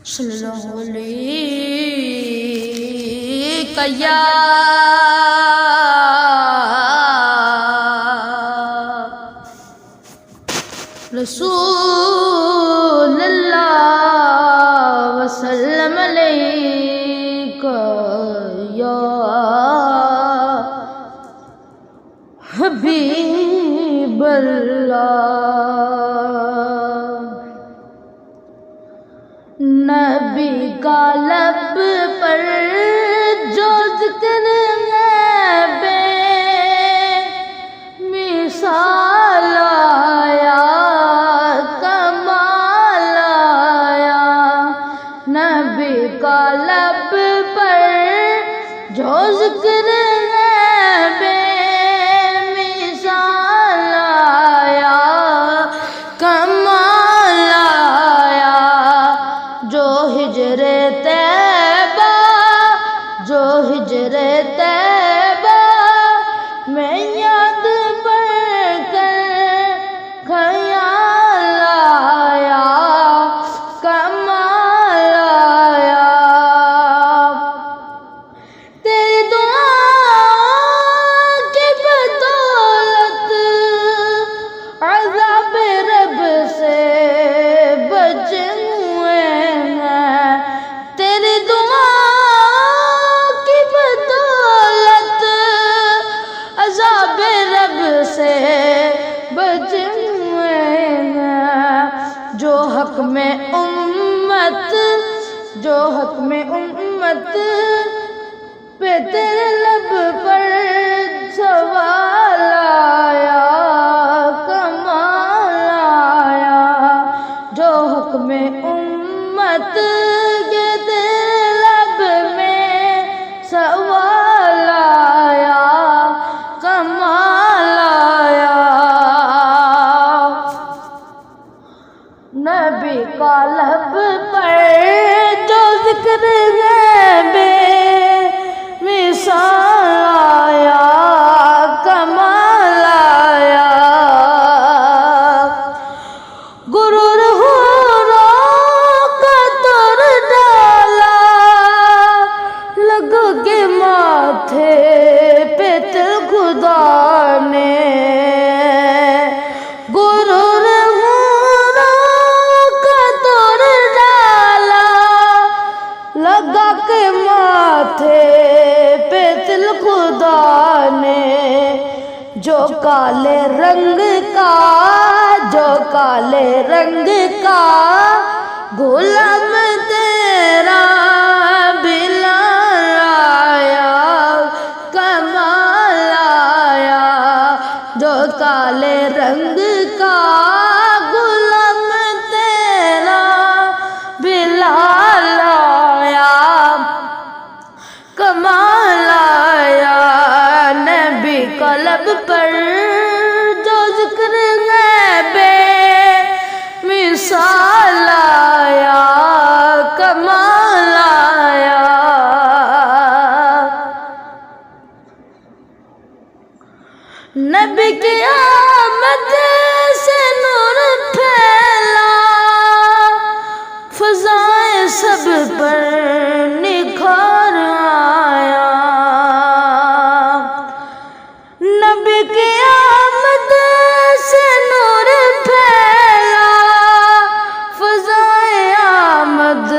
صلی اللہ علیہ یا رسول اللہ وسلم علیک یا حبیب اللہ۔ نبی کا لب پر جو ذکر ہے بے مثال آیا، کمال آیا۔ نبی کا لب پر جو ذکر ہے بے مثال آیا، کمال آیا۔ جو ہجر طیبہ، جو ہجر طیبہ میں یاد پڑھ کر خیال آیا، کمال آیا۔ تیری دعا کی بدولت عذاب رب سے بچے ہوئے ہیں، تیری دعا کی بدولت عذاب رب سے بچے ہوئے ہیں۔ جو حق میں امت، جو حق میں امت پہ تیرے لب پر سوال آیا، کمال آیا۔ جو حق میں امت کے تیرے لب میں سوال آیا، کمال آیا۔ نبی کا لب پر جو ذکر ہے بے مثال آیا، کمال آیا۔ غرور حوروں کا توڑ ڈالا، لگا کے ماتھے پہ تل خدا نے۔ غرور حوروں کا توڑ ڈالا، لگا کے ماتھے پہ تل خدا نے۔ جو کالے رنگ کا، جو کالے رنگ کا غلام تیرا بلال آیا، کمال آیا۔ جو کالے رنگ کا غلام تیرا بلال آیا، کمال آیا۔ نبی کا لب پر جو ذکر ہے بے مثال آیا، کمال آیا۔ نبی کی آمد سے نور پھیلا، فضائیں سب پر نکھار آیا۔ نبی کی آمد سے نور پھیلا، فضائیں آمد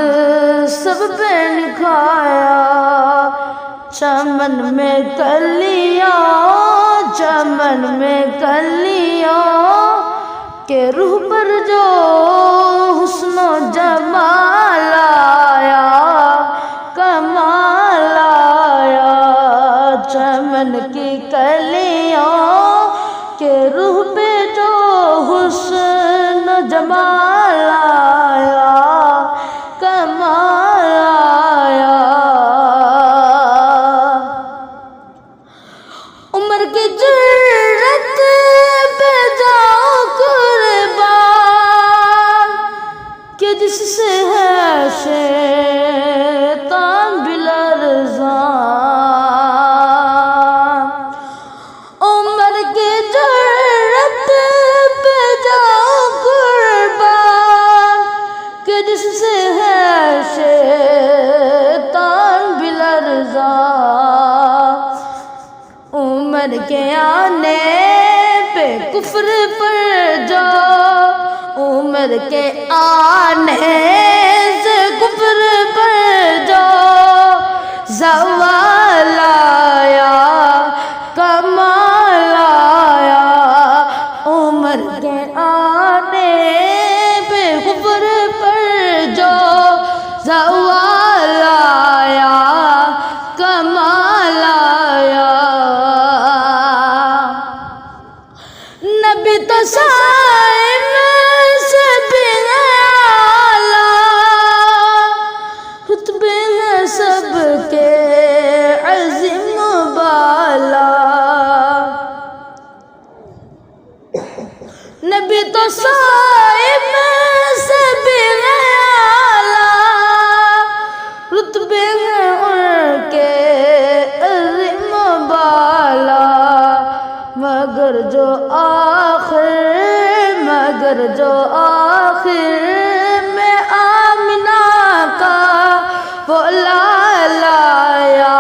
سب پہ نکھایا۔ چمن میں کلیاں، چمن میں کلیاں کے روح پر جو حسن و جمال آیا، کمال آیا۔ چمن کی کلیاں کے روح پہ جو حسن و جمال آیا، کمال آیا۔ عمر کی جرت پہ جاؤ قربان، کہ جس سے ہے شیطان بھی لرزان۔ عمر کی جرت پہ جاؤ قربان، کہ جس سے ہے شیطان بھی لرزا، عمر کے آنے پہ کفر پر جو، عمر کے آنے سے کفر پر جو، زوال آیا کمال آیا، عمر کے آنے پہ کفر پر جو، زوال آیا کمال آیا۔ نبی تو سائے میں سے بھی اعلیٰ، رتبے ہیں سب کے عظیم بالا، نبی تو سائے میں سے بھی اعلیٰ، رتبے ہیں ان کے عظیم بالا، مگر جو آخر میں آمنہ کا وہ لالا آیا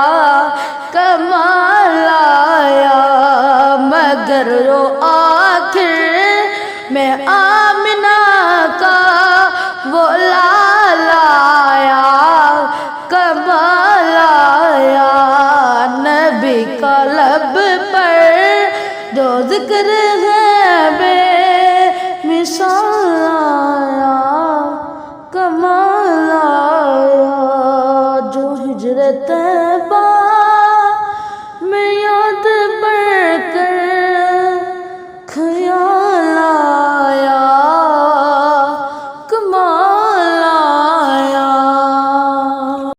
کمال آیا، مگر جو آخر میں آمنہ کا وہ لالا آیا کمال آیا۔ نبی کا لب پر جو ذکر